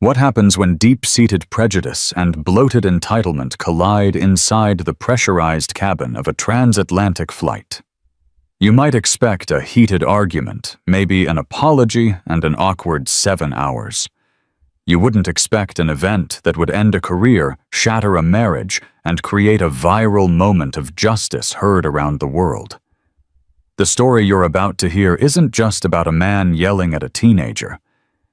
What happens when deep-seated prejudice and bloated entitlement collide inside the pressurized cabin of a transatlantic flight? You might expect a heated argument, maybe an apology and an awkward 7 hours. You wouldn't expect an event that would end a career, shatter a marriage, and create a viral moment of justice heard around the world. The story you're about to hear isn't just about a man yelling at a teenager.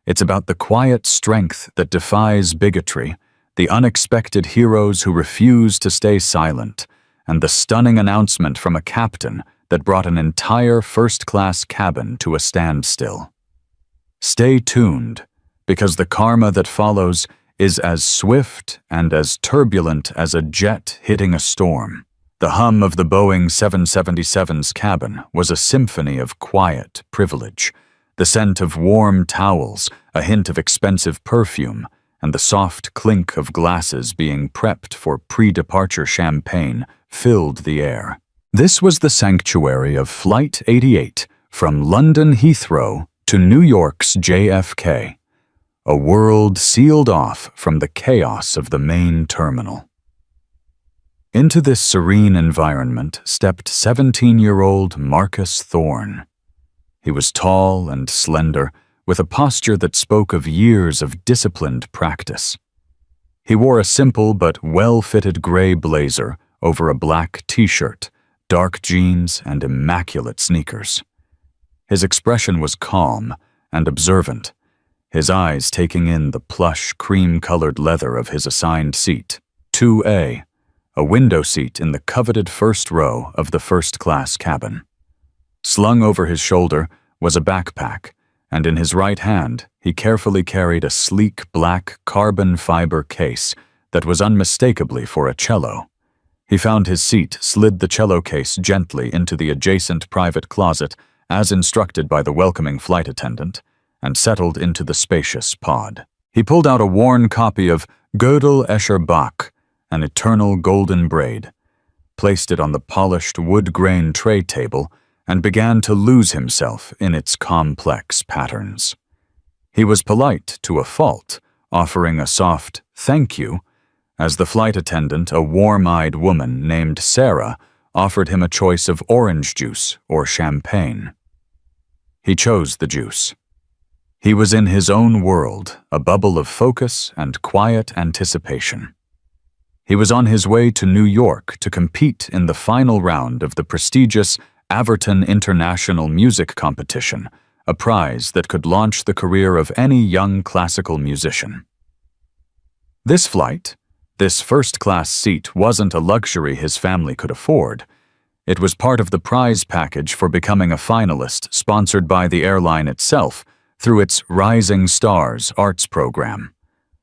It's about the quiet strength that defies bigotry, the unexpected heroes who refuse to stay silent, and the stunning announcement from a captain that brought an entire first-class cabin to a standstill. Stay tuned, because the karma that follows is as swift and as turbulent as a jet hitting a storm. The hum of the Boeing 777's cabin was a symphony of quiet privilege. The scent of warm towels, a hint of expensive perfume, and the soft clink of glasses being prepped for pre-departure champagne filled the air. This was the sanctuary of Flight 88 from London Heathrow to New York's JFK, a world sealed off from the chaos of the main terminal. Into this serene environment stepped 17-year-old Marcus Thorne. He was tall and slender, with a posture that spoke of years of disciplined practice. He wore a simple but well-fitted gray blazer over a black t-shirt, dark jeans, and immaculate sneakers. His expression was calm and observant, his eyes taking in the plush, cream-colored leather of his assigned seat, 2A, a window seat in the coveted first row of the first-class cabin. Slung over his shoulder was a backpack, and in his right hand he carefully carried a sleek black carbon fiber case that was unmistakably for a cello. He found his seat, slid the cello case gently into the adjacent private closet, as instructed by the welcoming flight attendant, and settled into the spacious pod. He pulled out a worn copy of Gödel Escher Bach, an eternal golden braid, placed it on the polished wood-grain tray table, and began to lose himself in its complex patterns. He was polite to a fault, offering a soft "thank you," as the flight attendant, a warm-eyed woman named Sarah, offered him a choice of orange juice or champagne. He chose the juice. He was in his own world, a bubble of focus and quiet anticipation. He was on his way to New York to compete in the final round of the prestigious Averton International Music Competition, a prize that could launch the career of any young classical musician. This flight, this first-class seat, wasn't a luxury his family could afford. It was part of the prize package for becoming a finalist, sponsored by the airline itself through its Rising Stars arts program.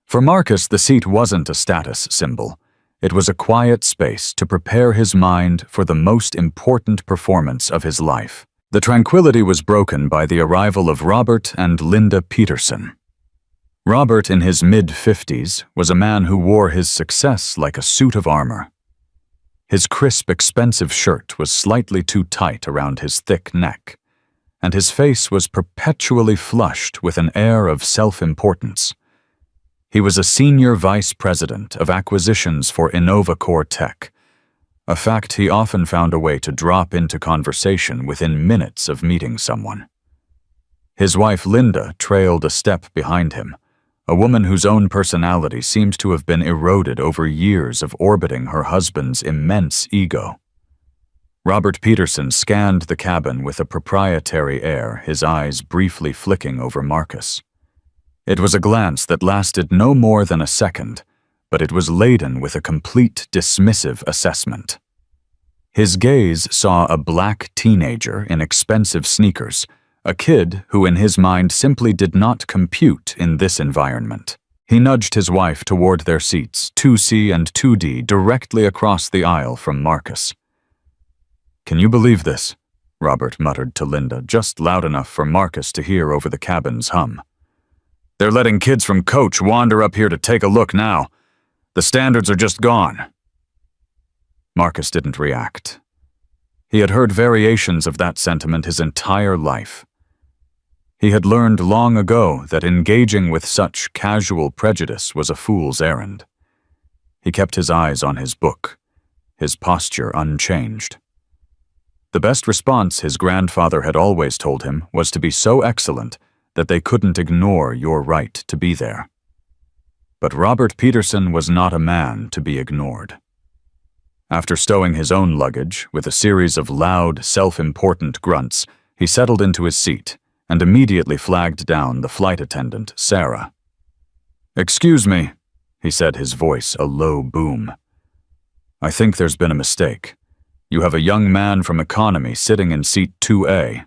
For Marcus, the seat wasn't a status symbol. It was a quiet space to prepare his mind for the most important performance of his life. The tranquility was broken by the arrival of Robert and Linda Peterson. Robert, in his mid-50s, was a man who wore his success like a suit of armor. His crisp, expensive shirt was slightly too tight around his thick neck, and his face was perpetually flushed with an air of self-importance. He was a senior vice president of acquisitions for InnovaCore Tech, a fact he often found a way to drop into conversation within minutes of meeting someone. His wife Linda trailed a step behind him, a woman whose own personality seemed to have been eroded over years of orbiting her husband's immense ego. Robert Peterson scanned the cabin with a proprietary air, his eyes briefly flicking over Marcus. It was a glance that lasted no more than a second, but it was laden with a complete dismissive assessment. His gaze saw a black teenager in expensive sneakers, a kid who in his mind simply did not compute in this environment. He nudged his wife toward their seats, 2C and 2D, directly across the aisle from Marcus. "Can you believe this?" Robert muttered to Linda, just loud enough for Marcus to hear over the cabin's hum. "They're letting kids from Coach wander up here to take a look now. The standards are just gone." Marcus didn't react. He had heard variations of that sentiment his entire life. He had learned long ago that engaging with such casual prejudice was a fool's errand. He kept his eyes on his book, his posture unchanged. The best response, his grandfather had always told him, was to be so excellent that they couldn't ignore your right to be there. But Robert Peterson was not a man to be ignored. After stowing his own luggage, with a series of loud, self-important grunts, he settled into his seat and immediately flagged down the flight attendant, Sarah. "Excuse me," he said, his voice a low boom. "I think there's been a mistake. You have a young man from economy sitting in seat 2A.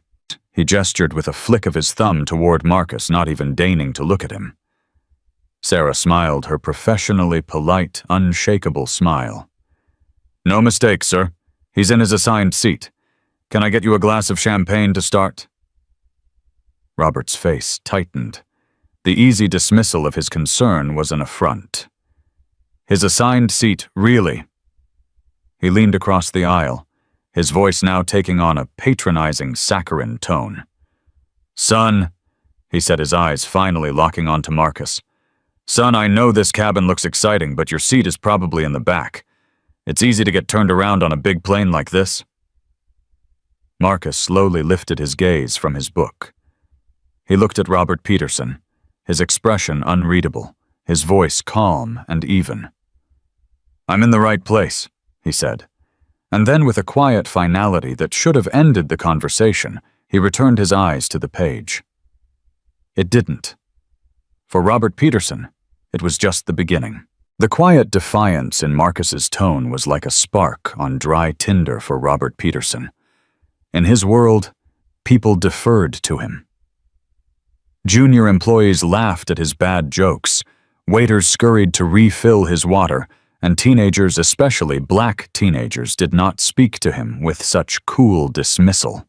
He gestured with a flick of his thumb toward Marcus, not even deigning to look at him. Sarah smiled her professionally polite, unshakable smile. "No mistake, sir. He's in his assigned seat. Can I get you a glass of champagne to start?" Robert's face tightened. The easy dismissal of his concern was an affront. "His assigned seat, really?" He leaned across the aisle, his voice now taking on a patronizing, saccharine tone. "Son," he said, his eyes finally locking onto Marcus. "Son, I know this cabin looks exciting, but your seat is probably in the back. It's easy to get turned around on a big plane like this." Marcus slowly lifted his gaze from his book. He looked at Robert Peterson, his expression unreadable, his voice calm and even. "I'm in the right place," he said. And then, with a quiet finality that should have ended the conversation, he returned his eyes to the page. It didn't. For Robert Peterson, it was just the beginning. The quiet defiance in Marcus's tone was like a spark on dry tinder for Robert Peterson. In his world, people deferred to him. Junior employees laughed at his bad jokes, waiters scurried to refill his water, and teenagers, especially black teenagers, did not speak to him with such cool dismissal.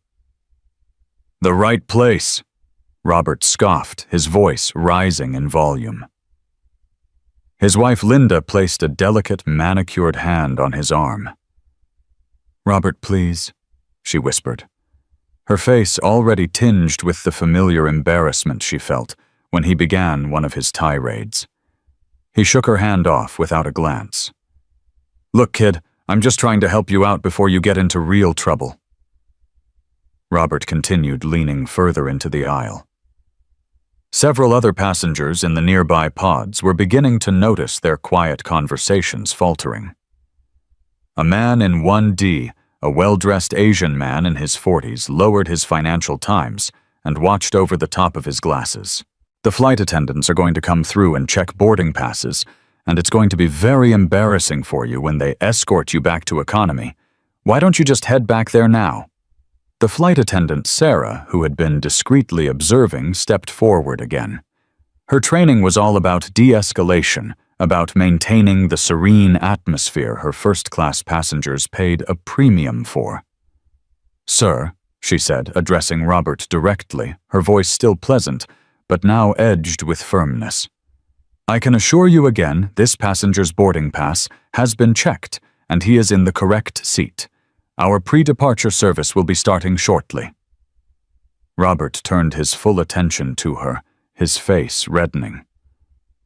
"The right place," Robert scoffed, his voice rising in volume. His wife Linda placed a delicate, manicured hand on his arm. "Robert, please," she whispered, her face already tinged with the familiar embarrassment she felt when he began one of his tirades. He shook her hand off without a glance. "Look, kid, I'm just trying to help you out before you get into real trouble." Robert continued, leaning further into the aisle. Several other passengers in the nearby pods were beginning to notice their quiet conversations faltering. A man in 1D, a well-dressed Asian man in his 40s, lowered his Financial Times and watched over the top of his glasses. "The flight attendants are going to come through and check boarding passes, and it's going to be very embarrassing for you when they escort you back to economy. Why don't you just head back there now?" The flight attendant, Sarah, who had been discreetly observing, stepped forward again. Her training was all about de-escalation, about maintaining the serene atmosphere her first-class passengers paid a premium for. "Sir," she said, addressing Robert directly, her voice still pleasant, but now edged with firmness. "I can assure you again, this passenger's boarding pass has been checked, and he is in the correct seat. Our pre-departure service will be starting shortly." Robert turned his full attention to her, his face reddening.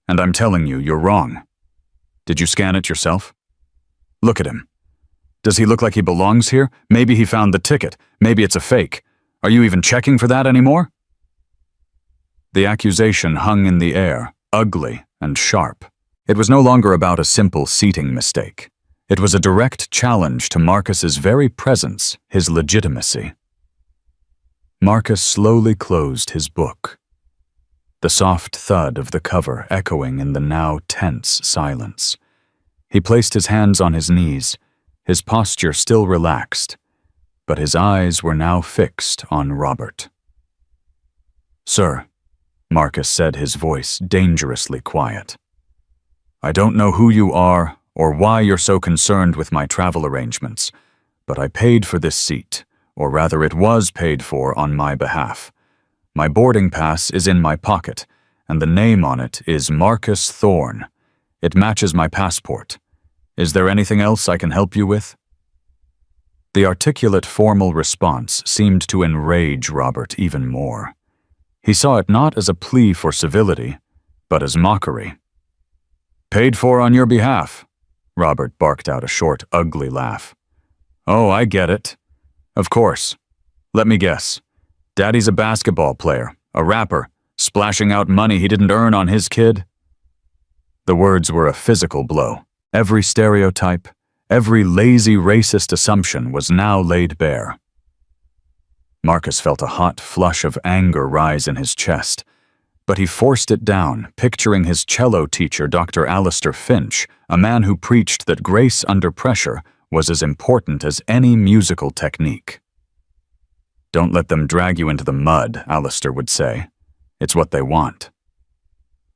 "And I'm telling you, you're wrong. Did you scan it yourself? Look at him. Does he look like he belongs here? Maybe he found the ticket. Maybe it's a fake. Are you even checking for that anymore?" The accusation hung in the air, ugly and sharp. It was no longer about a simple seating mistake. It was a direct challenge to Marcus's very presence, his legitimacy. Marcus slowly closed his book, the soft thud of the cover echoing in the now tense silence. He placed his hands on his knees, his posture still relaxed, but his eyes were now fixed on Robert. "Sir," Marcus said, his voice dangerously quiet, "I don't know who you are or why you're so concerned with my travel arrangements, but I paid for this seat, or rather it was paid for on my behalf. My boarding pass is in my pocket, and the name on it is Marcus Thorne. It matches my passport. Is there anything else I can help you with?" The articulate, formal response seemed to enrage Robert even more. He saw it not as a plea for civility, but as mockery. "Paid for on your behalf," Robert barked out a short, ugly laugh. "Oh, I get it. Of course. Let me guess. Daddy's a basketball player, a rapper, splashing out money he didn't earn on his kid?" The words were a physical blow. Every stereotype, every lazy racist assumption was now laid bare. Marcus felt a hot flush of anger rise in his chest, but he forced it down, picturing his cello teacher, Dr. Alistair Finch, a man who preached that grace under pressure was as important as any musical technique. "Don't let them drag you into the mud," Alistair would say. "It's what they want."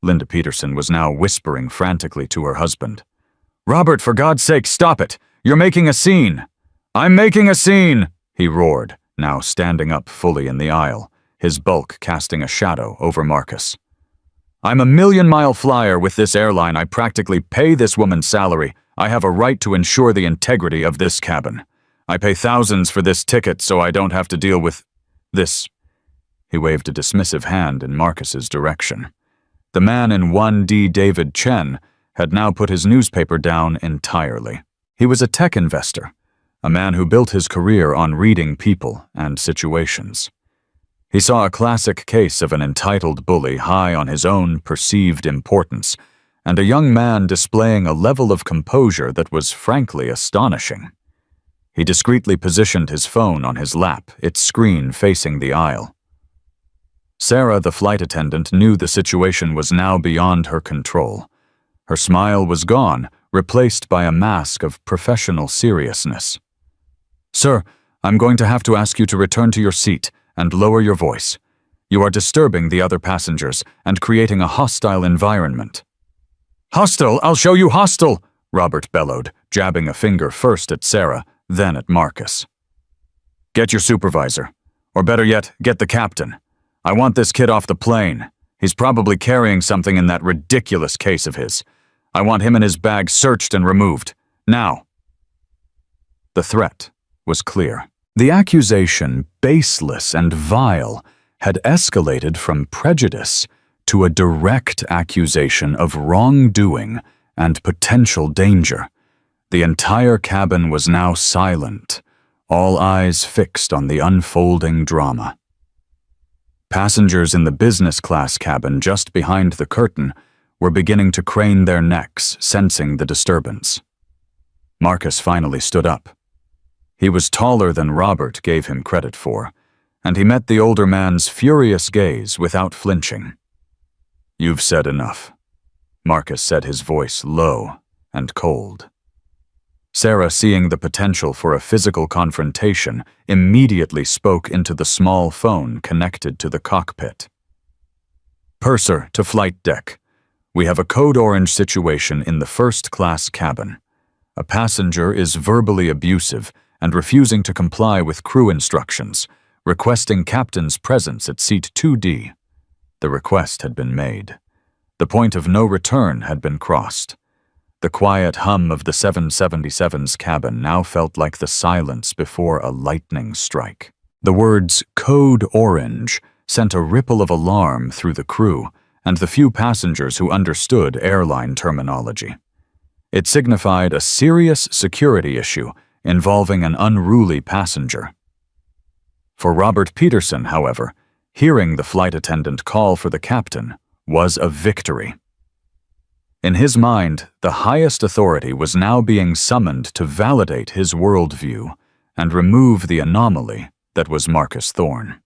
Linda Peterson was now whispering frantically to her husband. "Robert, for God's sake, stop it! You're making a scene!" "I'm making a scene!" he roared, now standing up fully in the aisle, his bulk casting a shadow over Marcus. "I'm a million-mile flyer with this airline. I practically pay this woman's salary. I have a right to ensure the integrity of this cabin. I pay thousands for this ticket so I don't have to deal with this." He waved a dismissive hand in Marcus's direction. The man in 1D David Chen had now put his newspaper down entirely. He was a tech investor, a man who built his career on reading people and situations. He saw a classic case of an entitled bully high on his own perceived importance, and a young man displaying a level of composure that was frankly astonishing. He discreetly positioned his phone on his lap, its screen facing the aisle. Sarah, the flight attendant, knew the situation was now beyond her control. Her smile was gone, replaced by a mask of professional seriousness. "Sir, I'm going to have to ask you to return to your seat and lower your voice. You are disturbing the other passengers and creating a hostile environment." "Hostile? I'll show you hostile!" Robert bellowed, jabbing a finger first at Sarah, then at Marcus. "Get your supervisor. Or better yet, get the captain. I want this kid off the plane. He's probably carrying something in that ridiculous case of his. I want him and his bag searched and removed. Now." The threat was clear. The accusation, baseless and vile, had escalated from prejudice to a direct accusation of wrongdoing and potential danger. The entire cabin was now silent, all eyes fixed on the unfolding drama. Passengers in the business class cabin just behind the curtain were beginning to crane their necks, sensing the disturbance. Marcus finally stood up. He was taller than Robert gave him credit for, and he met the older man's furious gaze without flinching. "You've said enough," Marcus said, his voice low and cold. Sarah, seeing the potential for a physical confrontation, immediately spoke into the small phone connected to the cockpit. "Purser to flight deck. We have a code orange situation in the first-class cabin. A passenger is verbally abusive and refusing to comply with crew instructions, requesting captain's presence at seat 2D. The request had been made. The point of no return had been crossed. The quiet hum of the 777's cabin now felt like the silence before a lightning strike. The words "Code Orange" sent a ripple of alarm through the crew and the few passengers who understood airline terminology. It signified a serious security issue involving an unruly passenger. For Robert Peterson, however, hearing the flight attendant call for the captain was a victory. In his mind, the highest authority was now being summoned to validate his worldview and remove the anomaly that was Marcus Thorne.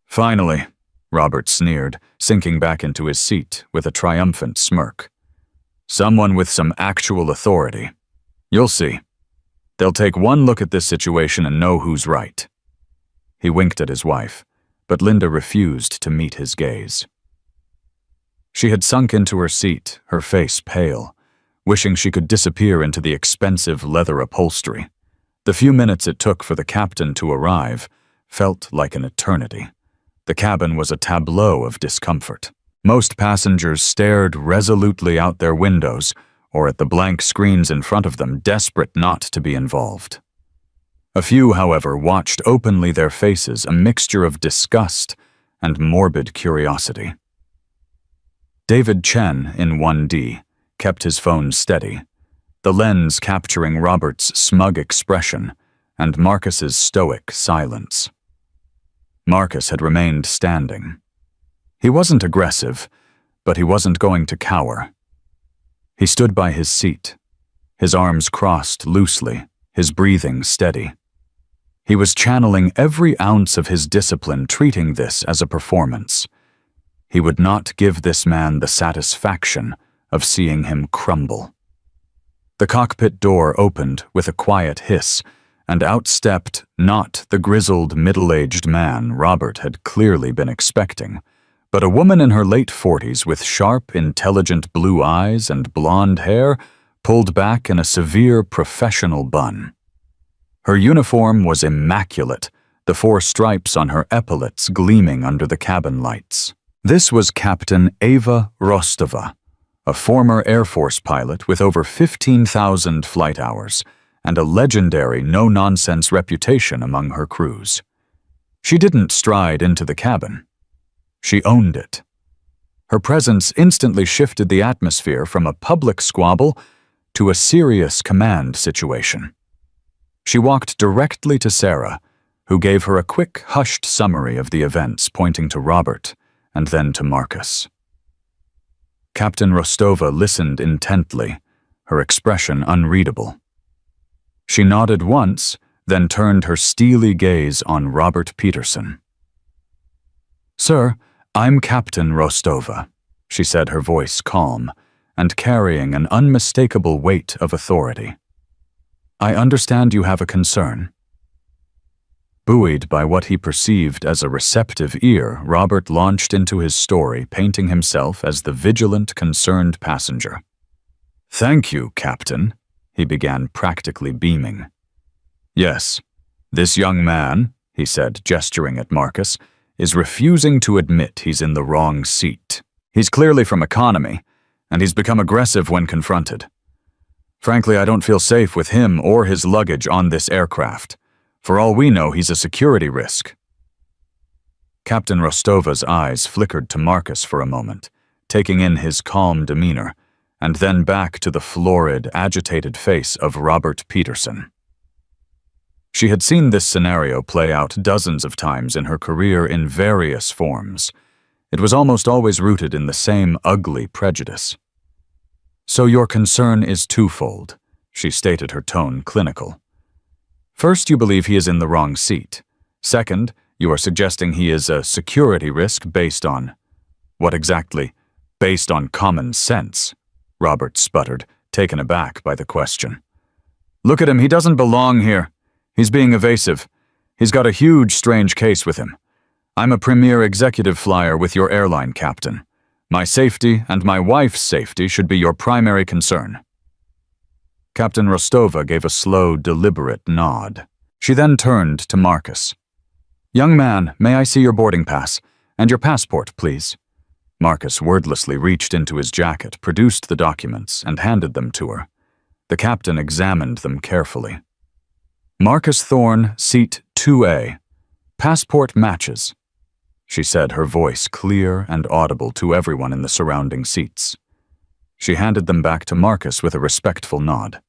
"Finally," Robert sneered, sinking back into his seat with a triumphant smirk. "Someone with some actual authority. You'll see. They'll take one look at this situation and know who's right." He winked at his wife, but Linda refused to meet his gaze. She had sunk into her seat, her face pale, wishing she could disappear into the expensive leather upholstery. The few minutes it took for the captain to arrive felt like an eternity. The cabin was a tableau of discomfort. Most passengers stared resolutely out their windows or at the blank screens in front of them, desperate not to be involved. A few, however, watched openly, their faces a mixture of disgust and morbid curiosity. David Chen, in 1D, kept his phone steady, the lens capturing Robert's smug expression and Marcus's stoic silence. Marcus had remained standing. He wasn't aggressive, but he wasn't going to cower. He stood by his seat, his arms crossed loosely, his breathing steady. He was channeling every ounce of his discipline, treating this as a performance. He would not give this man the satisfaction of seeing him crumble. The cockpit door opened with a quiet hiss, and out stepped not the grizzled, middle-aged man Robert had clearly been expecting, but a woman in her late 40s with sharp, intelligent blue eyes and blonde hair pulled back in a severe professional bun. Her uniform was immaculate, the 4 stripes on her epaulets gleaming under the cabin lights. This was Captain Eva Rostova, a former Air Force pilot with over 15,000 flight hours and a legendary no-nonsense reputation among her crews. She didn't stride into the cabin. She owned it. Her presence instantly shifted the atmosphere from a public squabble to a serious command situation. She walked directly to Sarah, who gave her a quick, hushed summary of the events, pointing to Robert and then to Marcus. Captain Rostova listened intently, her expression unreadable. She nodded once, then turned her steely gaze on Robert Peterson. "Sir, I'm Captain Rostova," she said, her voice calm and carrying an unmistakable weight of authority. "I understand you have a concern." Buoyed by what he perceived as a receptive ear, Robert launched into his story, painting himself as the vigilant, concerned passenger. "Thank you, Captain," he began, practically beaming. "Yes, this young man," he said, gesturing at Marcus, "is refusing to admit he's in the wrong seat. He's clearly from economy, and he's become aggressive when confronted. Frankly, I don't feel safe with him or his luggage on this aircraft. For all we know, he's a security risk." Captain Rostova's eyes flickered to Marcus for a moment, taking in his calm demeanor, and then back to the florid, agitated face of Robert Peterson. She had seen this scenario play out dozens of times in her career in various forms. It was almost always rooted in the same ugly prejudice. "So your concern is twofold," she stated, her tone clinical. "First, you believe he is in the wrong seat. Second, you are suggesting he is a security risk based on—" "What exactly? Based on common sense?" Robert sputtered, taken aback by the question. "Look at him, he doesn't belong here. He's being evasive. He's got a huge, strange case with him. I'm a premier executive flyer with your airline, Captain. My safety and my wife's safety should be your primary concern." Captain Rostova gave a slow, deliberate nod. She then turned to Marcus. "Young man, may I see your boarding pass? And your passport, please." Marcus wordlessly reached into his jacket, produced the documents, and handed them to her. The captain examined them carefully. "Marcus Thorne, seat 2A. Passport matches," she said, her voice clear and audible to everyone in the surrounding seats. She handed them back to Marcus with a respectful nod.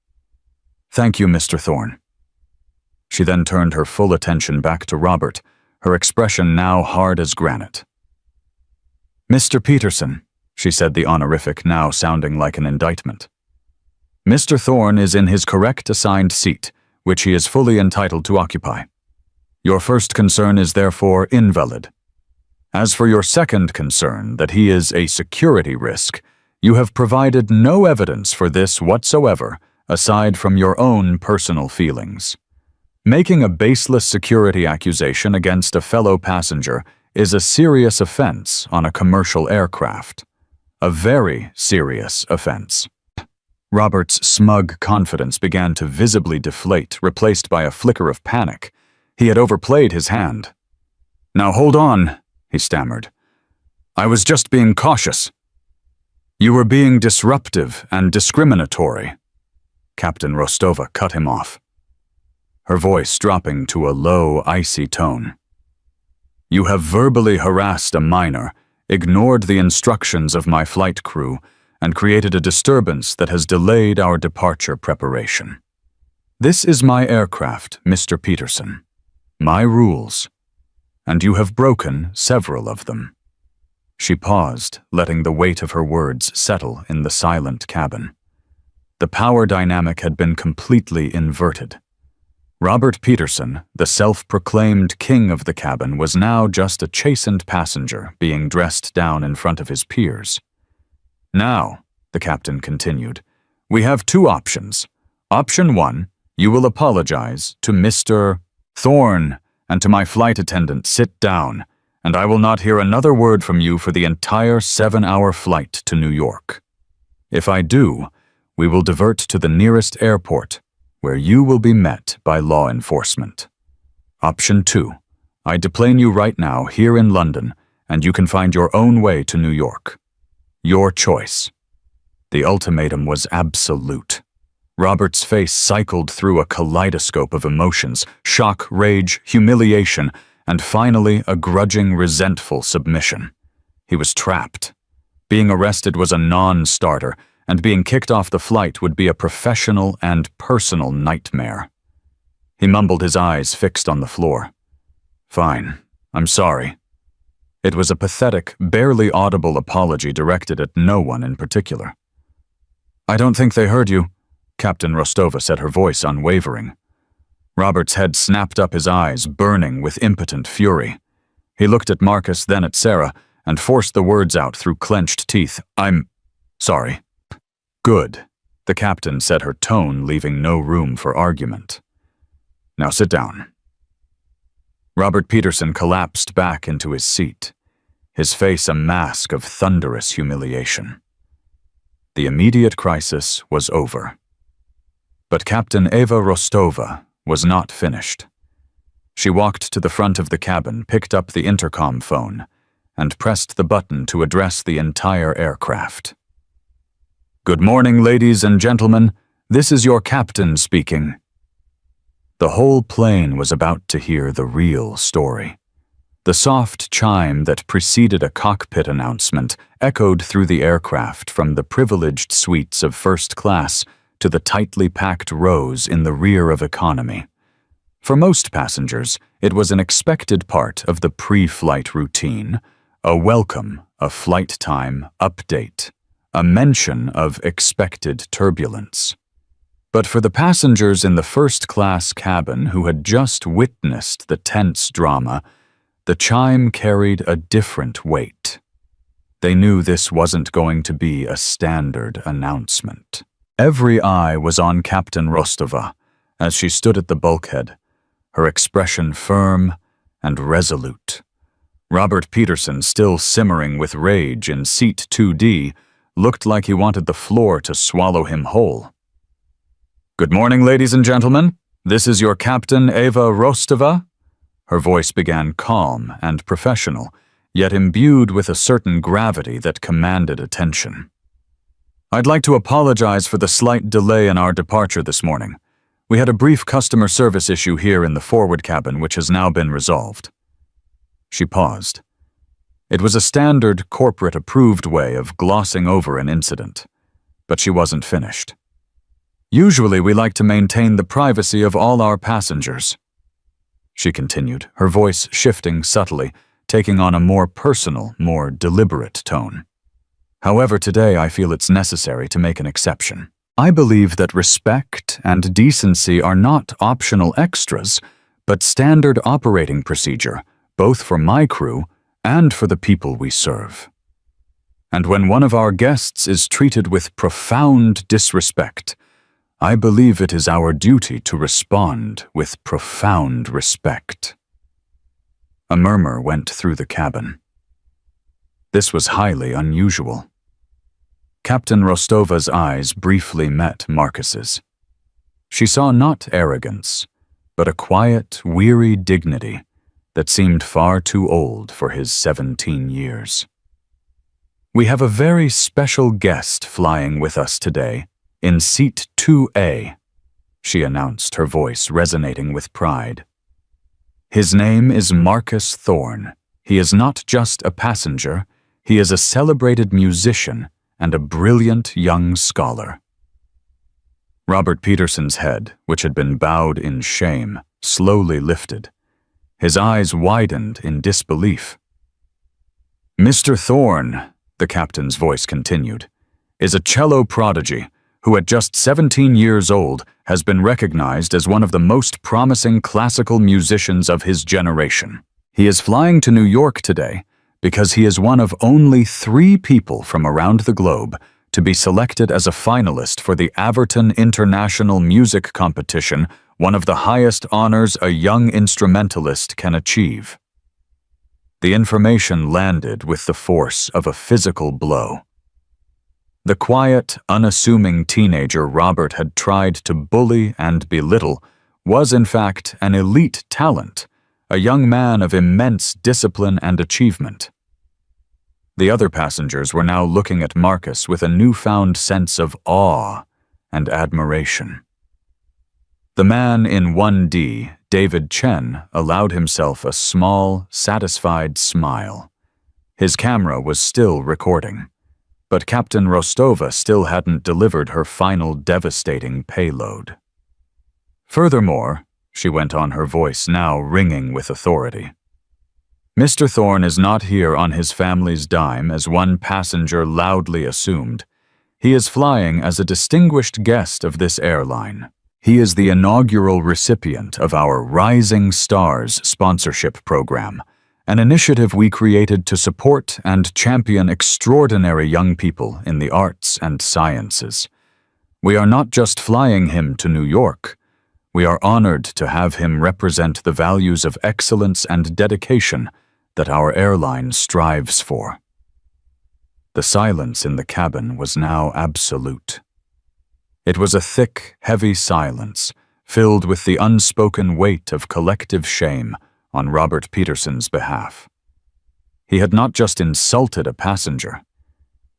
"Thank you, Mr. Thorne." She then turned her full attention back to Robert, her expression now hard as granite. "Mr. Peterson," she said, the honorific now sounding like an indictment. "Mr. Thorne is in his correct assigned seat, which he is fully entitled to occupy. Your first concern is therefore invalid. As for your second concern, that he is a security risk, you have provided no evidence for this whatsoever, aside from your own personal feelings. Making a baseless security accusation against a fellow passenger is a serious offense on a commercial aircraft. A very serious offense." Robert's smug confidence began to visibly deflate, replaced by a flicker of panic. He had overplayed his hand. "Now hold on," he stammered. "I was just being cautious." "You were being disruptive and discriminatory." Captain Rostova cut him off, her voice dropping to a low, icy tone. You have verbally harassed a minor, ignored the instructions of my flight crew, and created a disturbance that has delayed our departure preparation. This is my aircraft, Mr. Peterson. My rules. And you have broken several of them." She paused, letting the weight of her words settle in the silent cabin. The power dynamic had been completely inverted. Robert Peterson, the self-proclaimed king of the cabin, was now just a chastened passenger being dressed down in front of his peers. "Now," the captain continued, "we have two options. Option 1, you will apologize to Mr. Thorne and to my flight attendant, sit down, and I will not hear another word from you for the entire 7-hour flight to New York. If I do, we will divert to the nearest airport, where you will be met by law enforcement. Option 2, I deplane you right now here in London, and you can find your own way to New York. Your choice." The ultimatum was absolute. Robert's face cycled through a kaleidoscope of emotions: shock, rage, humiliation, and finally a grudging, resentful submission. He was trapped. Being arrested was a non-starter, and being kicked off the flight would be a professional and personal nightmare. He mumbled, his eyes fixed on the floor. "Fine, I'm sorry." It was a pathetic, barely audible apology directed at no one in particular. "I don't think they heard you," Captain Rostova said, her voice unwavering. Robert's head snapped up, his eyes burning with impotent fury. He looked at Marcus, then at Sarah, and forced the words out through clenched teeth. "I'm sorry." "Good," the captain said, her tone leaving no room for argument. "Now sit down." Robert Peterson collapsed back into his seat, his face a mask of thunderous humiliation. The immediate crisis was over. But Captain Eva Rostova was not finished. She walked to the front of the cabin, picked up the intercom phone, and pressed the button to address the entire aircraft. "Good morning, ladies and gentlemen. This is your captain speaking." The whole plane was about to hear the real story. The soft chime that preceded a cockpit announcement echoed through the aircraft from the privileged suites of first class to the tightly packed rows in the rear of economy. For most passengers, it was an expected part of the pre-flight routine, a welcome, a flight time update, a mention of expected turbulence. But for the passengers in the first-class cabin who had just witnessed the tense drama, the chime carried a different weight. They knew this wasn't going to be a standard announcement. Every eye was on Captain Rostova as she stood at the bulkhead, her expression firm and resolute. Robert Peterson, still simmering with rage in seat 2D, looked like he wanted the floor to swallow him whole. "Good morning, ladies and gentlemen. This is your Captain Eva Rostova." Her voice began calm and professional, yet imbued with a certain gravity that commanded attention. "I'd like to apologize for the slight delay in our departure this morning. We had a brief customer service issue here in the forward cabin which has now been resolved." She paused. It was a standard corporate-approved way of glossing over an incident, but she wasn't finished. "Usually we like to maintain the privacy of all our passengers," she continued, her voice shifting subtly, taking on a more personal, more deliberate tone. "However, today I feel it's necessary to make an exception. I believe that respect and decency are not optional extras, but standard operating procedure, both for my crew and for the people we serve. And when one of our guests is treated with profound disrespect, I believe it is our duty to respond with profound respect." A murmur went through the cabin. This was highly unusual. Captain Rostova's eyes briefly met Marcus's. She saw not arrogance, but a quiet, weary dignity that seemed far too old for his 17 years. "We have a very special guest flying with us today, in seat 2A, she announced, her voice resonating with pride. "His name is Marcus Thorne, He is not just a passenger, he is a celebrated musician and a brilliant young scholar. Robert Peterson's head, which had been bowed in shame, slowly lifted. His eyes widened in disbelief. "Mr. Thorne," the captain's voice continued, "is a cello prodigy who at just 17 years old has been recognized as one of the most promising classical musicians of his generation. He is flying to New York today because he is one of only 3 people from around the globe to be selected as a finalist for the Averton International Music Competition, one of the highest honors a young instrumentalist can achieve." The information landed with the force of a physical blow. The quiet, unassuming teenager Robert had tried to bully and belittle was in fact an elite talent, a young man of immense discipline and achievement. The other passengers were now looking at Marcus with a newfound sense of awe and admiration. The man in 1D, David Chen, allowed himself a small, satisfied smile. His camera was still recording, but Captain Rostova still hadn't delivered her final devastating payload. "Furthermore," she went on, her voice now ringing with authority, "Mr. Thorne is not here on his family's dime, as one passenger loudly assumed. He is flying as a distinguished guest of this airline. He is the inaugural recipient of our Rising Stars sponsorship program, an initiative we created to support and champion extraordinary young people in the arts and sciences. We are not just flying him to New York. We are honored to have him represent the values of excellence and dedication that our airline strives for." The silence in the cabin was now absolute. It was a thick, heavy silence, filled with the unspoken weight of collective shame on Robert Peterson's behalf. He had not just insulted a passenger.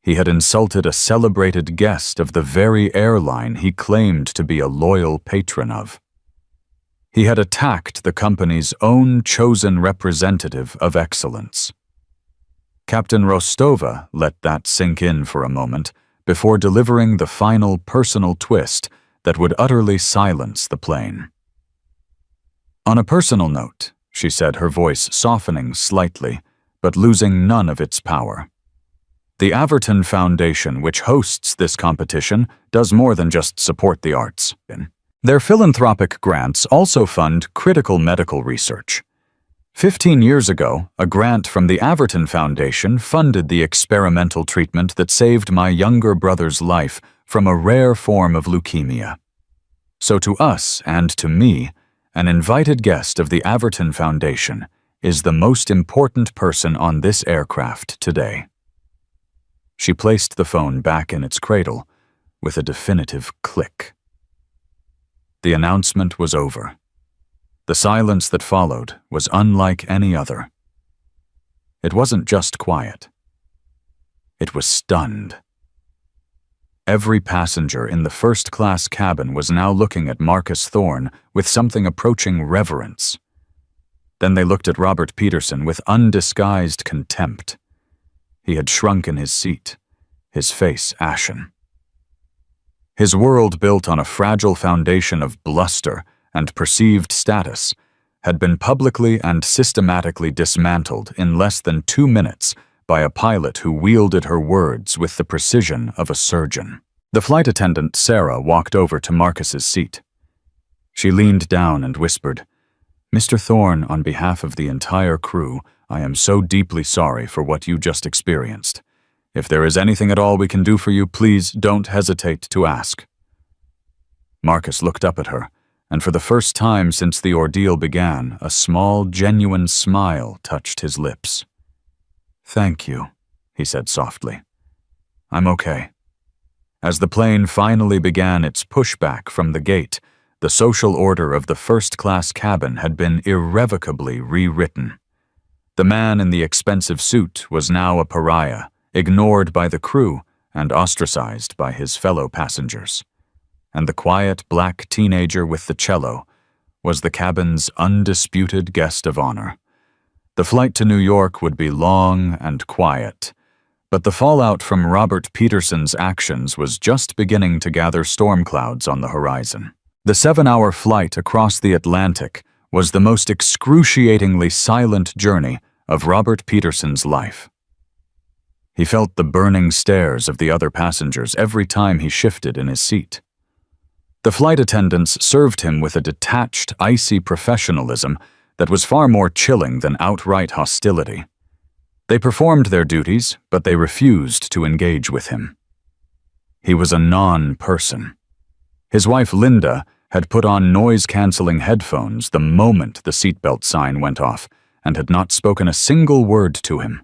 He had insulted a celebrated guest of the very airline he claimed to be a loyal patron of. He had attacked the company's own chosen representative of excellence. Captain Rostova let that sink in for a moment before delivering the final personal twist that would utterly silence the plane. "On a personal note," she said, her voice softening slightly, but losing none of its power, "the Averton Foundation, which hosts this competition, does more than just support the arts. Their philanthropic grants also fund critical medical research. 15 years ago, a grant from the Averton Foundation funded the experimental treatment that saved my younger brother's life from a rare form of leukemia. So to us and to me, an invited guest of the Averton Foundation is the most important person on this aircraft today." She placed the phone back in its cradle with a definitive click. The announcement was over. The silence that followed was unlike any other. It wasn't just quiet. It was stunned. Every passenger in the first-class cabin was now looking at Marcus Thorne with something approaching reverence. Then they looked at Robert Peterson with undisguised contempt. He had shrunk in his seat, his face ashen. His world, built on a fragile foundation of bluster and perceived status, had been publicly and systematically dismantled in less than 2 minutes by a pilot who wielded her words with the precision of a surgeon. The flight attendant, Sarah, walked over to Marcus's seat. She leaned down and whispered, "Mr. Thorne, on behalf of the entire crew, I am so deeply sorry for what you just experienced. If there is anything at all we can do for you, please don't hesitate to ask." Marcus looked up at her, and for the first time since the ordeal began, a small, genuine smile touched his lips. "Thank you," he said softly. "I'm okay." As the plane finally began its pushback from the gate, the social order of the first-class cabin had been irrevocably rewritten. The man in the expensive suit was now a pariah, ignored by the crew and ostracized by his fellow passengers. And the quiet black teenager with the cello was the cabin's undisputed guest of honor, The flight to New York would be long and quiet, but the fallout from Robert Peterson's actions was just beginning to gather storm clouds on the horizon. The 7-hour flight across the Atlantic was the most excruciatingly silent journey of Robert Peterson's life. He felt the burning stares of the other passengers every time he shifted in his seat. The flight attendants served him with a detached, icy professionalism that was far more chilling than outright hostility. They performed their duties, but they refused to engage with him. He was a non-person. His wife Linda had put on noise-canceling headphones the moment the seatbelt sign went off and had not spoken a single word to him.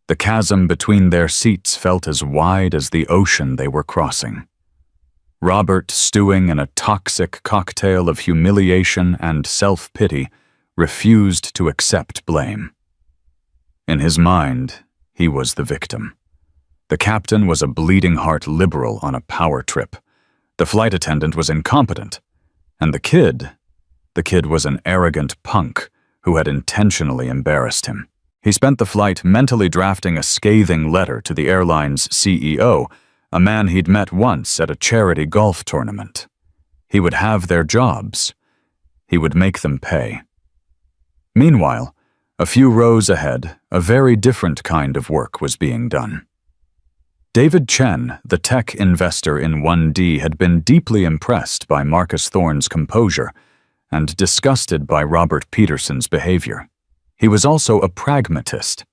The chasm between their seats felt as wide as the ocean they were crossing. Robert, stewing in a toxic cocktail of humiliation and self-pity, refused to accept blame. In his mind, he was the victim. The captain was a bleeding-heart liberal on a power trip. The flight attendant was incompetent. And the kid was an arrogant punk who had intentionally embarrassed him. He spent the flight mentally drafting a scathing letter to the airline's CEO, a man he'd met once at a charity golf tournament. He would have their jobs. He would make them pay. Meanwhile, a few rows ahead, a very different kind of work was being done. David Chen, the tech investor in 1D, had been deeply impressed by Marcus Thorne's composure and disgusted by Robert Peterson's behavior. He was also a pragmatist.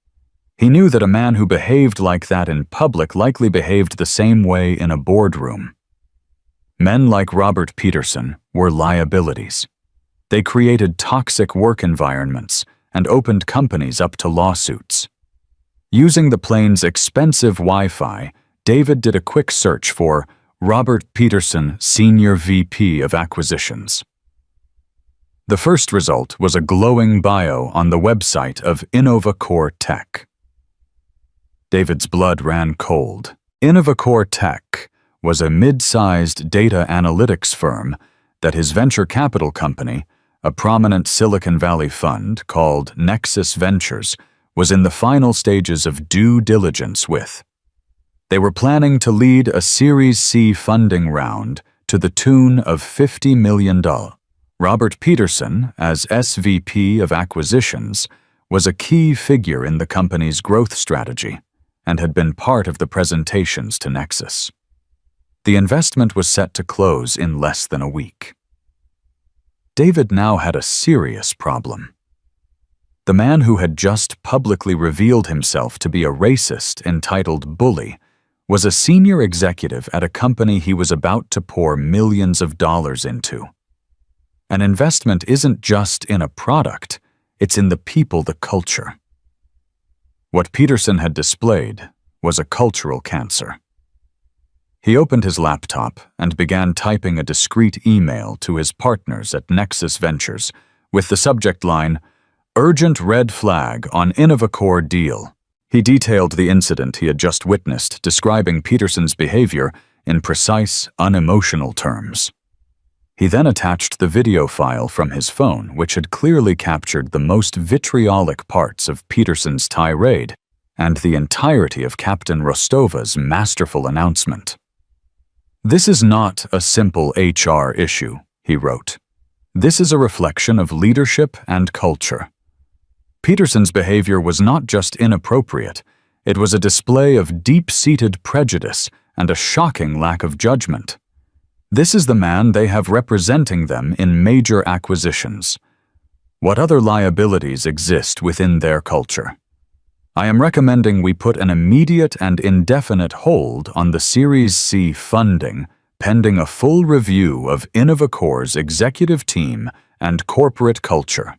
He knew that a man who behaved like that in public likely behaved the same way in a boardroom. Men like Robert Peterson were liabilities. They created toxic work environments and opened companies up to lawsuits. Using the plane's expensive Wi-Fi, David did a quick search for Robert Peterson, Senior VP of Acquisitions. The first result was a glowing bio on the website of InnovaCore Tech. David's blood ran cold. InnovaCore Tech was a mid-sized data analytics firm that his venture capital company, a prominent Silicon Valley fund called Nexus Ventures, was in the final stages of due diligence with. They were planning to lead a Series C funding round to the tune of $50 million. Robert Peterson, as SVP of Acquisitions, was a key figure in the company's growth strategy and had been part of the presentations to Nexus. The investment was set to close in less than a week. David now had a serious problem. The man who had just publicly revealed himself to be a racist entitled bully was a senior executive at a company he was about to pour millions of dollars into. An investment isn't just in a product, it's in the people, the culture. What Peterson had displayed was a cultural cancer. He opened his laptop and began typing a discreet email to his partners at Nexus Ventures with the subject line, "Urgent red flag on InnovaCore deal." He detailed the incident he had just witnessed, describing Peterson's behavior in precise, unemotional terms. He then attached the video file from his phone, which had clearly captured the most vitriolic parts of Peterson's tirade and the entirety of Captain Rostova's masterful announcement. "This is not a simple HR issue," he wrote. "This is a reflection of leadership and culture." Peterson's behavior was not just inappropriate, it was a display of deep-seated prejudice and a shocking lack of judgment. This is the man they have representing them in major acquisitions. What other liabilities exist within their culture? I am recommending we put an immediate and indefinite hold on the Series C funding, pending a full review of InnovaCore's executive team and corporate culture.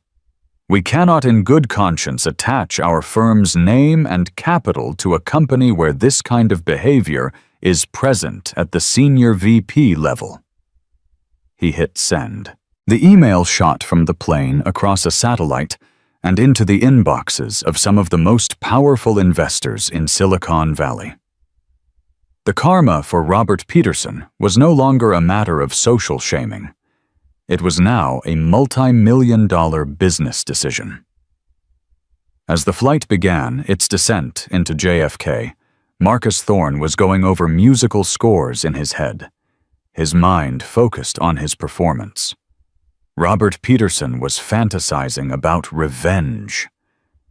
We cannot in good conscience attach our firm's name and capital to a company where this kind of behavior is present at the senior VP level. He hit send. The email shot from the plane across a satellite and into the inboxes of some of the most powerful investors in Silicon Valley. The karma for Robert Peterson was no longer a matter of social shaming. It was now a multi-million-dollar business decision. As the flight began its descent into JFK, Marcus Thorne was going over musical scores in his head. His mind focused on his performance. Robert Peterson was fantasizing about revenge,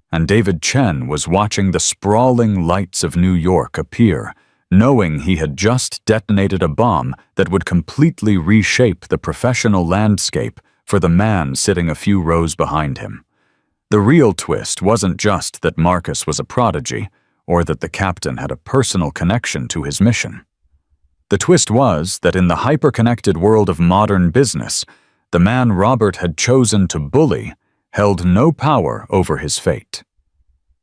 and David Chen was watching the sprawling lights of New York appear, knowing he had just detonated a bomb that would completely reshape the professional landscape for the man sitting a few rows behind him. The real twist wasn't just that Marcus was a prodigy, or that the captain had a personal connection to his mission. The twist was that in the hyper-connected world of modern business, the man Robert had chosen to bully held no power over his fate.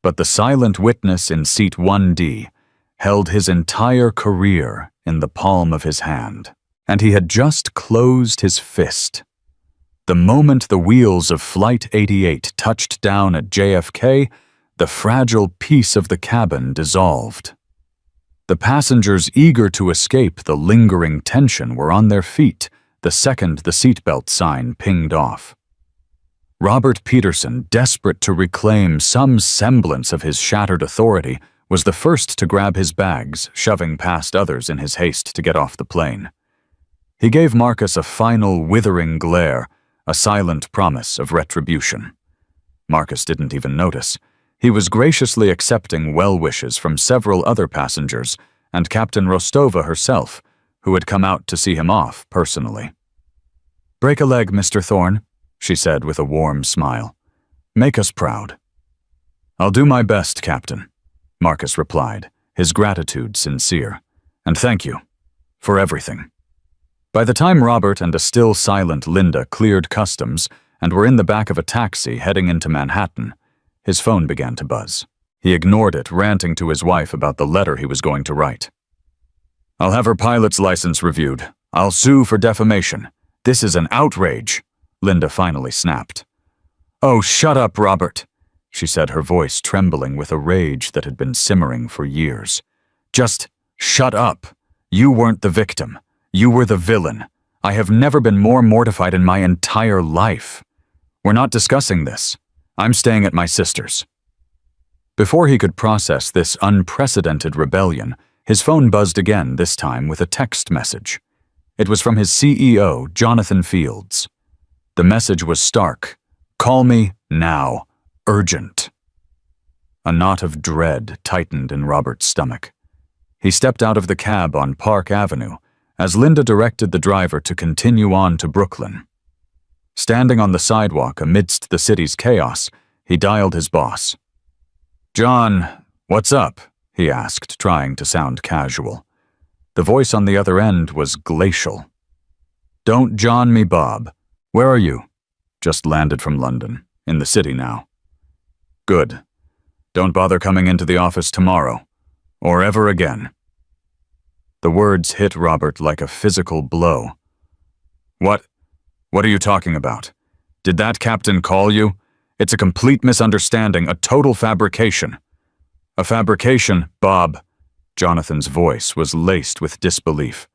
But the silent witness in seat 1D held his entire career in the palm of his hand, and he had just closed his fist. The moment the wheels of Flight 88 touched down at JFK, the fragile peace of the cabin dissolved. The passengers eager to escape the lingering tension were on their feet the second the seatbelt sign pinged off. Robert Peterson, desperate to reclaim some semblance of his shattered authority, was the first to grab his bags, shoving past others in his haste to get off the plane. He gave Marcus a final withering glare, a silent promise of retribution. Marcus didn't even notice. He was graciously accepting well wishes from several other passengers and Captain Rostova herself, who had come out to see him off personally. "Break a leg, Mr. Thorne," she said with a warm smile. "Make us proud." "I'll do my best, Captain," Marcus replied, his gratitude sincere. "And thank you for everything." By the time Robert and a still silent Linda cleared customs and were in the back of a taxi heading into Manhattan, his phone began to buzz. He ignored it, ranting to his wife about the letter he was going to write. "I'll have her pilot's license reviewed. I'll sue for defamation. This is an outrage," Linda finally snapped. "Oh, shut up, Robert," she said, her voice trembling with a rage that had been simmering for years. "Just shut up. You weren't the victim. You were the villain. I have never been more mortified in my entire life. We're not discussing this. I'm staying at my sister's." Before he could process this unprecedented rebellion, his phone buzzed again, this time with a text message. It was from his CEO, Jonathan Fields. The message was stark. "Call me now. Urgent." A knot of dread tightened in Robert's stomach. He stepped out of the cab on Park Avenue as Linda directed the driver to continue on to Brooklyn. Standing on the sidewalk amidst the city's chaos, he dialed his boss. "John, what's up?" he asked, trying to sound casual. The voice on the other end was glacial. "Don't John me, Bob. Where are you?" "Just landed from London. In the city now." "Good. Don't bother coming into the office tomorrow. Or ever again." The words hit Robert like a physical blow. What are you talking about? Did that captain call you? It's a complete misunderstanding, a total fabrication." "A fabrication, Bob." Jonathan's voice was laced with disbelief.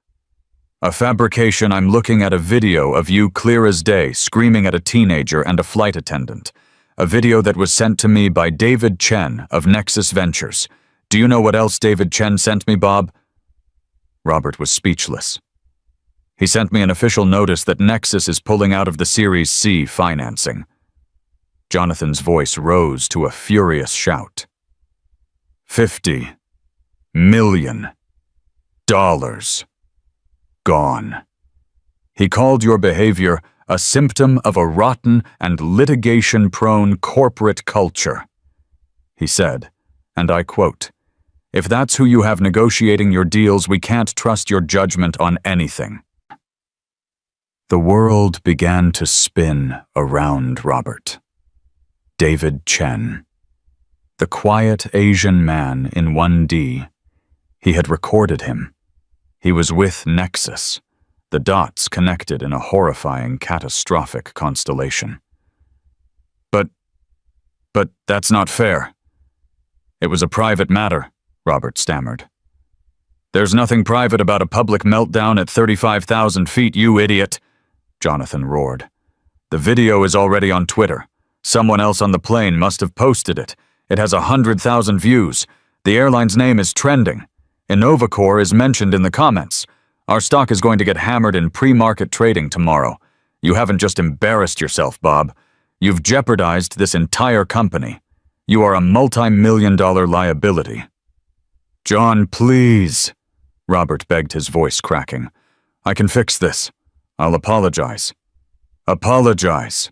"A fabrication. I'm looking at a video of you clear as day, screaming at a teenager and a flight attendant. A video that was sent to me by David Chen of Nexus Ventures. Do you know what else David Chen sent me, Bob?" Robert was speechless. "He sent me an official notice that Nexus is pulling out of the Series C financing." Jonathan's voice rose to a furious shout. $50 million. Gone. He called your behavior a symptom of a rotten and litigation-prone corporate culture. He said, and I quote, "If that's who you have negotiating your deals, we can't trust your judgment on anything." The world began to spin around Robert. David Chen. The quiet Asian man in 1D. He had recorded him. He was with Nexus, the dots connected in a horrifying, catastrophic constellation. But that's not fair." "It was a private matter," Robert stammered. "There's nothing private about a public meltdown at 35,000 feet, you idiot," Jonathan roared. "The video is already on Twitter. Someone else on the plane must have posted it. It has 100,000 views. The airline's name is trending. Innovacore is mentioned in the comments. Our stock is going to get hammered in pre-market trading tomorrow. You haven't just embarrassed yourself, Bob. You've jeopardized this entire company. You are a multi-million-dollar liability." "John, please," Robert begged, his voice cracking. "I can fix this. I'll apologize." "Apologize."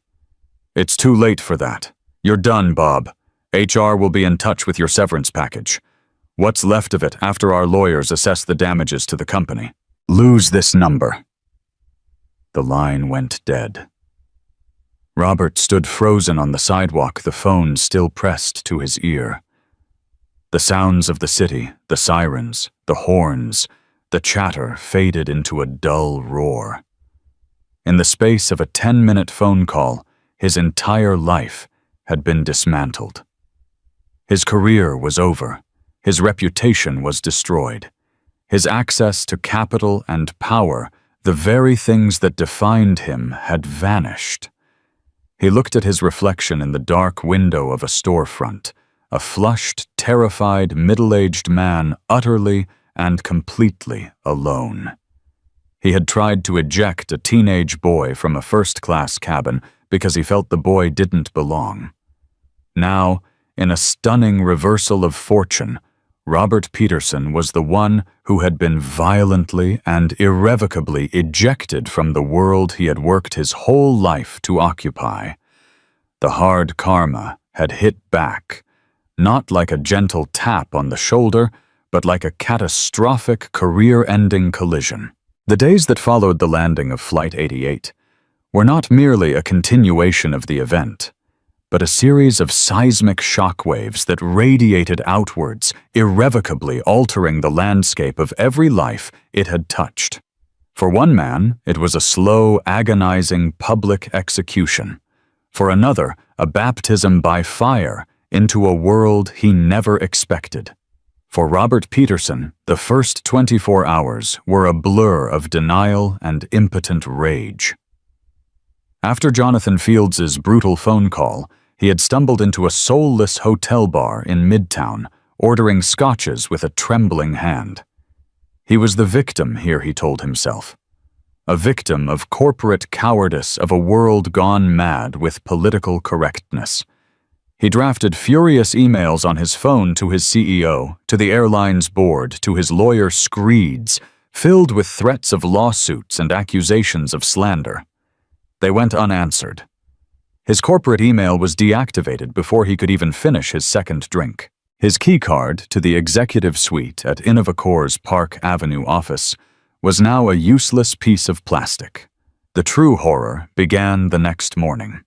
"It's too late for that. You're done, Bob. HR will be in touch with your severance package. What's left of it after our lawyers assess the damages to the company. Lose this number." The line went dead. Robert stood frozen on the sidewalk, the phone still pressed to his ear. The sounds of the city, the sirens, the horns, the chatter faded into a dull roar. In the space of a 10-minute phone call, his entire life had been dismantled. His career was over. His reputation was destroyed. His access to capital and power, the very things that defined him, had vanished. He looked at his reflection in the dark window of a storefront, a flushed, terrified, middle-aged man utterly and completely alone. He had tried to eject a teenage boy from a first-class cabin because he felt the boy didn't belong. Now, in a stunning reversal of fortune, Robert Peterson was the one who had been violently and irrevocably ejected from the world he had worked his whole life to occupy. The hard karma had hit back, not like a gentle tap on the shoulder, but like a catastrophic, career-ending collision. The days that followed the landing of Flight 88 were not merely a continuation of the event, but a series of seismic shockwaves that radiated outwards, irrevocably altering the landscape of every life it had touched. For one man, it was a slow, agonizing public execution. For another, a baptism by fire into a world he never expected. For Robert Peterson, the first 24 hours were a blur of denial and impotent rage. After Jonathan Fields's brutal phone call, he had stumbled into a soulless hotel bar in Midtown, ordering scotches with a trembling hand. He was the victim here, he told himself. A victim of corporate cowardice of a world gone mad with political correctness. He drafted furious emails on his phone to his CEO, to the airline's board, to his lawyer screeds, filled with threats of lawsuits and accusations of slander. They went unanswered. His corporate email was deactivated before he could even finish his second drink. His keycard to the executive suite at Innovacore's Park Avenue office was now a useless piece of plastic. The true horror began the next morning.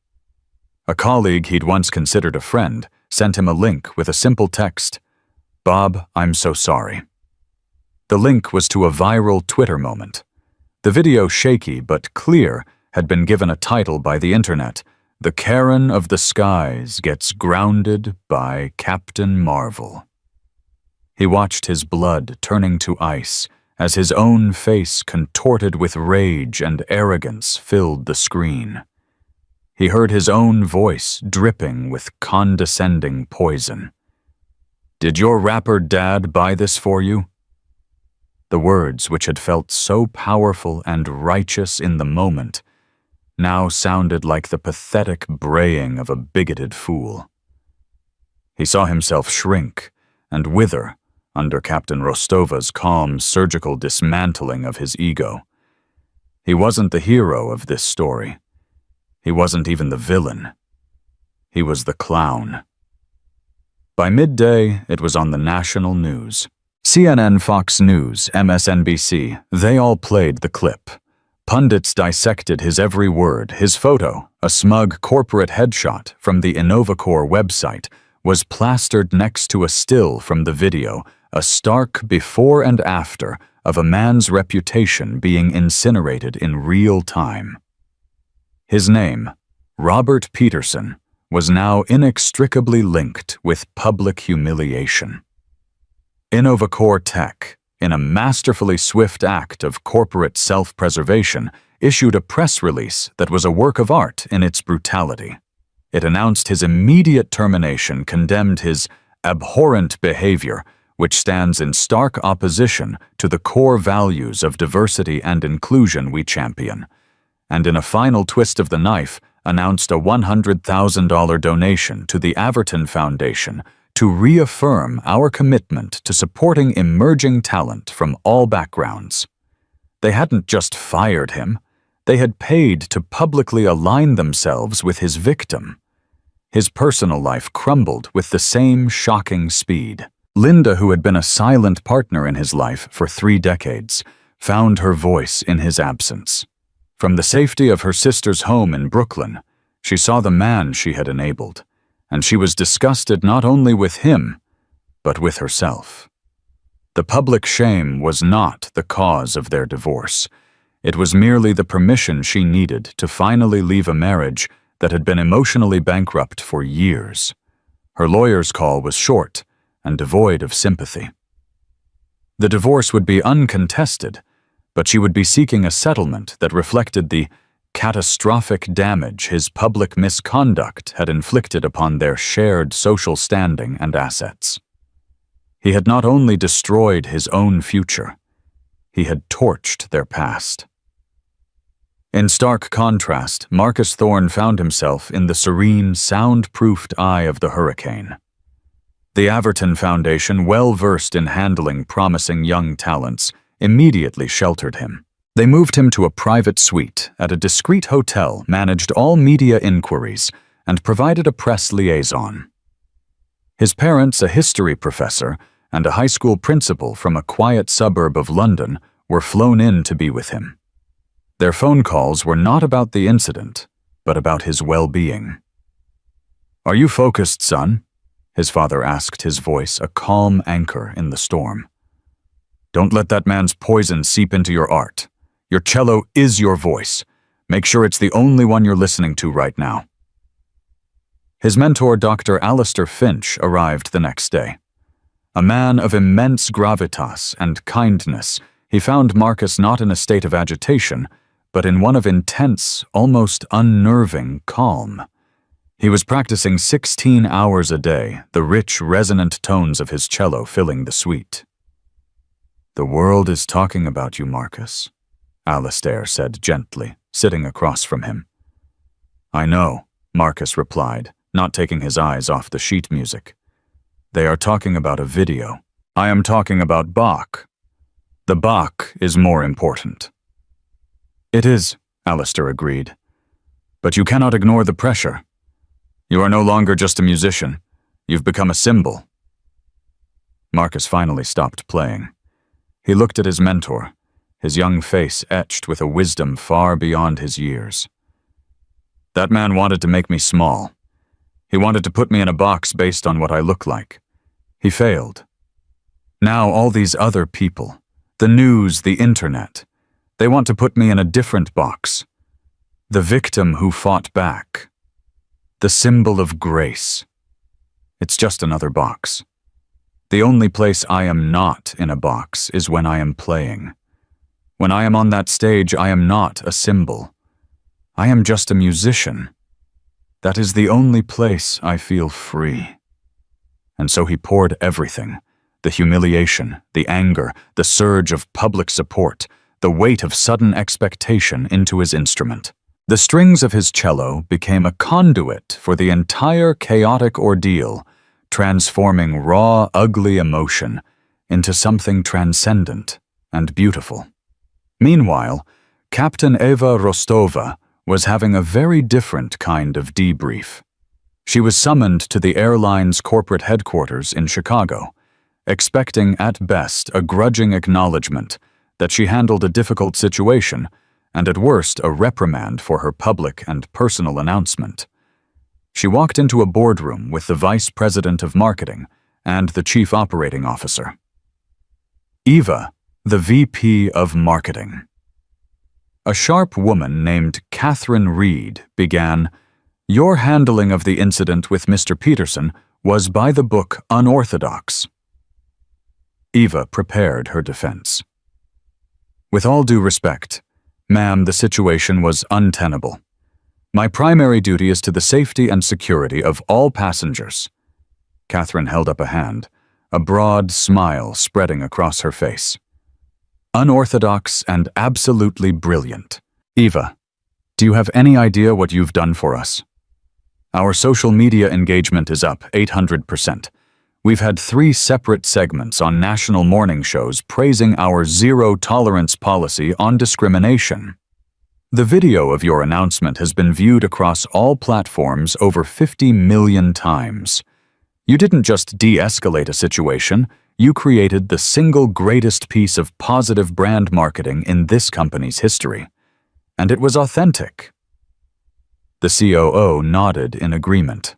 A colleague he'd once considered a friend sent him a link with a simple text, "Bob, I'm so sorry." The link was to a viral Twitter moment. The video, shaky but clear, had been given a title by the internet, "The Karen of the Skies Gets Grounded by Captain Marvel." He watched his blood turning to ice as his own face, contorted with rage and arrogance, filled the screen. He heard his own voice dripping with condescending poison. "Did your rapper dad buy this for you?" The words, which had felt so powerful and righteous in the moment, now sounded like the pathetic braying of a bigoted fool. He saw himself shrink and wither under Captain Rostova's calm, surgical dismantling of his ego. He wasn't the hero of this story. He wasn't even the villain. He was the clown. By midday, it was on the national news. CNN, Fox News, MSNBC, they all played the clip. Pundits dissected his every word. His photo, a smug corporate headshot from the Innovacore website, was plastered next to a still from the video, a stark before and after of a man's reputation being incinerated in real time. His name, Robert Peterson, was now inextricably linked with public humiliation. Innovacore Tech, in a masterfully swift act of corporate self-preservation, issued a press release that was a work of art in its brutality. It announced his immediate termination, condemned his abhorrent behavior, which stands in stark opposition to the core values of diversity and inclusion we champion, and in a final twist of the knife, announced a $100,000 donation to the Averton Foundation to reaffirm our commitment to supporting emerging talent from all backgrounds. They hadn't just fired him, they had paid to publicly align themselves with his victim. His personal life crumbled with the same shocking speed. Linda, who had been a silent partner in his life for 3 decades, found her voice in his absence. From the safety of her sister's home in Brooklyn, she saw the man she had enabled, and she was disgusted not only with him, but with herself. The public shame was not the cause of their divorce. It was merely the permission she needed to finally leave a marriage that had been emotionally bankrupt for years. Her lawyer's call was short and devoid of sympathy. The divorce would be uncontested, but she would be seeking a settlement that reflected the catastrophic damage his public misconduct had inflicted upon their shared social standing and assets. He had not only destroyed his own future, he had torched their past. In stark contrast, Marcus Thorne found himself in the serene, sound-proofed eye of the hurricane. The Averton Foundation, well versed in handling promising young talents, immediately sheltered him. They moved him to a private suite at a discreet hotel, managed all media inquiries, and provided a press liaison. His parents, a history professor and a high school principal from a quiet suburb of London, were flown in to be with him. Their phone calls were not about the incident, but about his well-being. "Are you focused, son?" his father asked, his voice a calm anchor in the storm. "Don't let that man's poison seep into your art. Your cello is your voice. Make sure it's the only one you're listening to right now." His mentor, Dr. Alistair Finch, arrived the next day. A man of immense gravitas and kindness, he found Marcus not in a state of agitation, but in one of intense, almost unnerving calm. He was practicing 16 hours a day, the rich, resonant tones of his cello filling the suite. "The world is talking about you, Marcus," Alistair said gently, sitting across from him. "I know," Marcus replied, not taking his eyes off the sheet music. "They are talking about a video. I am talking about Bach. The Bach is more important." "It is," Alistair agreed. "But you cannot ignore the pressure. You are no longer just a musician. You've become a symbol." Marcus finally stopped playing. He looked at his mentor, his young face etched with a wisdom far beyond his years. "That man wanted to make me small. He wanted to put me in a box based on what I look like. He failed. Now all these other people, the news, the internet, they want to put me in a different box. The victim who fought back. The symbol of grace. It's just another box. The only place I am not in a box is when I am playing. When I am on that stage, I am not a symbol. I am just a musician. That is the only place I feel free." And so he poured everything, the humiliation, the anger, the surge of public support, the weight of sudden expectation into his instrument. The strings of his cello became a conduit for the entire chaotic ordeal, transforming raw, ugly emotion into something transcendent and beautiful. Meanwhile, Captain Eva Rostova was having a very different kind of debrief. She was summoned to the airline's corporate headquarters in Chicago, expecting at best a grudging acknowledgement that she handled a difficult situation and at worst a reprimand for her public and personal announcement. She walked into a boardroom with the vice president of marketing and the chief operating officer. Eva, the VP of marketing. A sharp woman named Catherine Reed began, "Your handling of the incident with Mr. Peterson was by the book unorthodox." Eva prepared her defense. "With all due respect, ma'am, the situation was untenable. My primary duty is to the safety and security of all passengers. Catherine held up a hand, a broad smile spreading across her face. Unorthodox and absolutely brilliant. Eva, do you have any idea what you've done for us? Our social media engagement is up 800%. We've had 3 separate segments on national morning shows praising our zero-tolerance policy on discrimination. The video of your announcement has been viewed across all platforms over 50 million times. You didn't just de-escalate a situation, you created the single greatest piece of positive brand marketing in this company's history. And it was authentic. The COO nodded in agreement.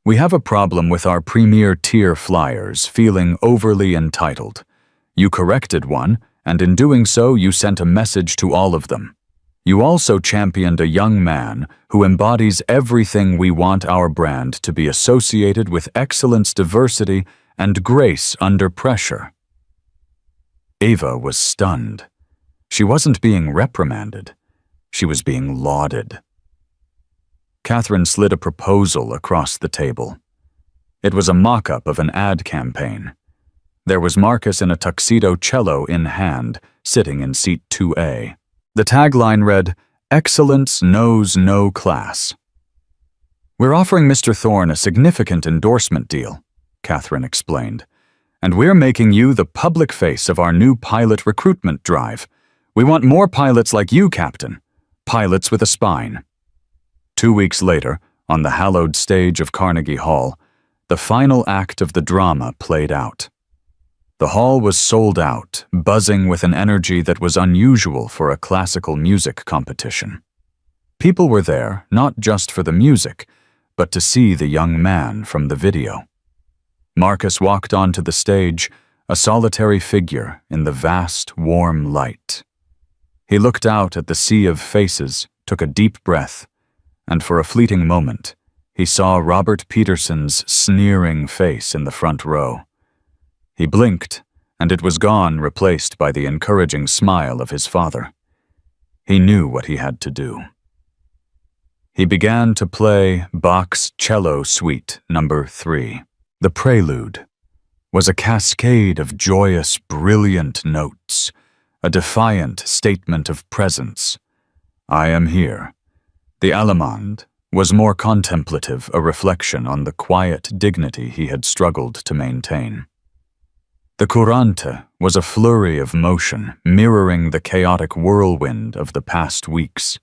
We have a problem with our premier tier flyers feeling overly entitled. You corrected one, and in doing so, you sent a message to all of them. You also championed a young man who embodies everything we want our brand to be associated with: excellence, diversity, and grace under pressure. Eva was stunned. She wasn't being reprimanded. She was being lauded. Catherine slid a proposal across the table. It was a mock-up of an ad campaign. There was Marcus in a tuxedo, cello in hand, sitting in seat 2A. The tagline read, "Excellence knows no class." "We're offering Mr. Thorne a significant endorsement deal," Catherine explained, "and we're making you the public face of our new pilot recruitment drive. We want more pilots like you, Captain. Pilots with a spine." 2 weeks later, on the hallowed stage of Carnegie Hall, the final act of the drama played out. The hall was sold out, buzzing with an energy that was unusual for a classical music competition. People were there not just for the music, but to see the young man from the video. Marcus walked onto the stage, a solitary figure in the vast, warm light. He looked out at the sea of faces, took a deep breath, and for a fleeting moment, he saw Robert Peterson's sneering face in the front row. He blinked, and it was gone, replaced by the encouraging smile of his father. He knew what he had to do. He began to play Bach's Cello Suite No. 3. The prelude was a cascade of joyous, brilliant notes, a defiant statement of presence. "I am here." The Allemande was more contemplative, a reflection on the quiet dignity he had struggled to maintain. The Courante was a flurry of motion, mirroring the chaotic whirlwind of the past weeks.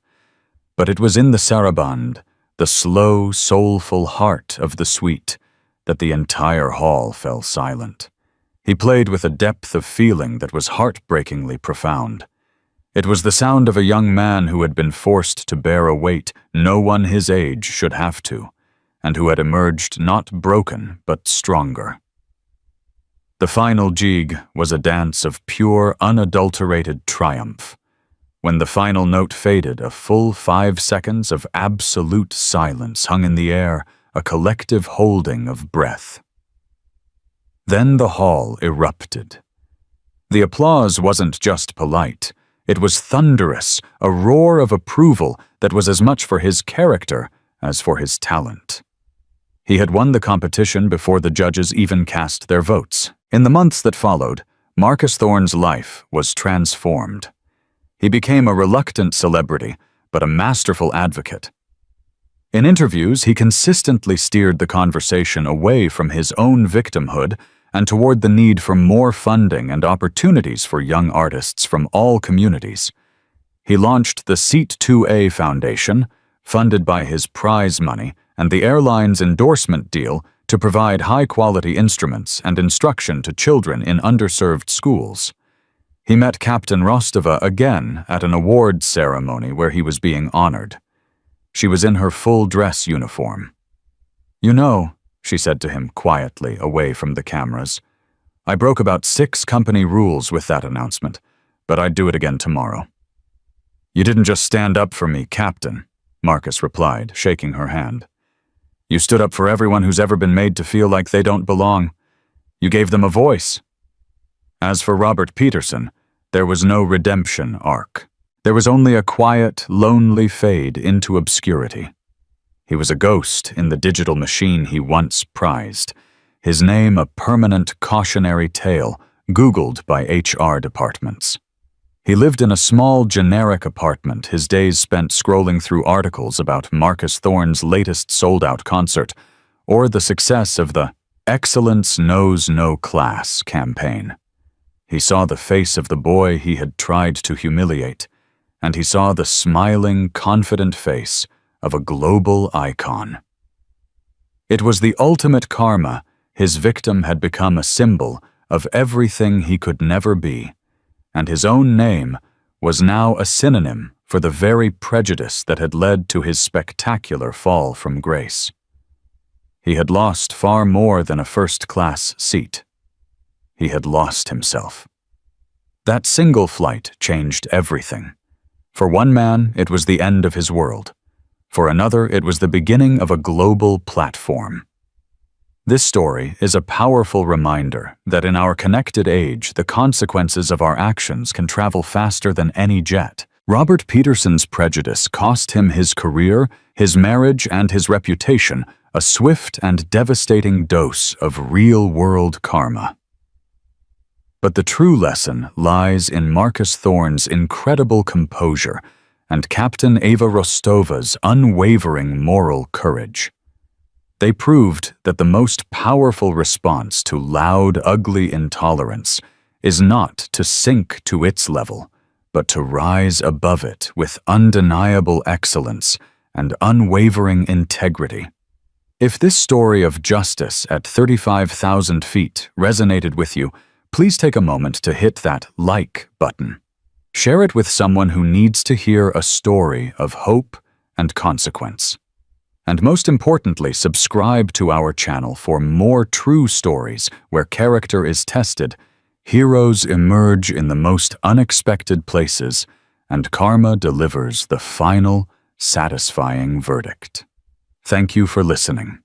But it was in the Sarabande, the slow, soulful heart of the suite, that the entire hall fell silent. He played with a depth of feeling that was heartbreakingly profound. It was the sound of a young man who had been forced to bear a weight no one his age should have to, and who had emerged not broken but stronger. The final jig was a dance of pure, unadulterated triumph. When the final note faded, a full 5 seconds of absolute silence hung in the air, a collective holding of breath. Then the hall erupted. The applause wasn't just polite. It was thunderous, a roar of approval that was as much for his character as for his talent. He had won the competition before the judges even cast their votes. In the months that followed, Marcus Thorne's life was transformed. He became a reluctant celebrity, but a masterful advocate. In interviews, he consistently steered the conversation away from his own victimhood and toward the need for more funding and opportunities for young artists from all communities. He launched the Seat 2A Foundation, funded by his prize money, and the airline's endorsement deal to provide high-quality instruments and instruction to children in underserved schools. He met Captain Rostova again at an awards ceremony where he was being honored. She was in her full dress uniform. "You know," she said to him quietly, away from the cameras, "I broke about 6 company rules with that announcement, but I'd do it again tomorrow." "You didn't just stand up for me, Captain," Marcus replied, shaking her hand. "You stood up for everyone who's ever been made to feel like they don't belong. You gave them a voice." As for Robert Peterson, there was no redemption arc. There was only a quiet, lonely fade into obscurity. He was a ghost in the digital machine he once prized, his name a permanent cautionary tale Googled by HR departments. He lived in a small, generic apartment, his days spent scrolling through articles about Marcus Thorne's latest sold-out concert or the success of the Excellence Knows No Class campaign. He saw the face of the boy he had tried to humiliate, and he saw the smiling, confident face of a global icon. It was the ultimate karma. His victim had become a symbol of everything he could never be, and his own name was now a synonym for the very prejudice that had led to his spectacular fall from grace. He had lost far more than a first-class seat. He had lost himself. That single flight changed everything. For one man, it was the end of his world. For another, it was the beginning of a global platform. This story is a powerful reminder that in our connected age, the consequences of our actions can travel faster than any jet. Robert Peterson's prejudice cost him his career, his marriage, and his reputation, a swift and devastating dose of real-world karma. But the true lesson lies in Marcus Thorne's incredible composure and Captain Eva Rostova's unwavering moral courage. They proved that the most powerful response to loud, ugly intolerance is not to sink to its level, but to rise above it with undeniable excellence and unwavering integrity. If this story of justice at 35,000 feet resonated with you, please take a moment to hit that like button. Share it with someone who needs to hear a story of hope and consequence. And most importantly, subscribe to our channel for more true stories where character is tested, heroes emerge in the most unexpected places, and karma delivers the final, satisfying verdict. Thank you for listening.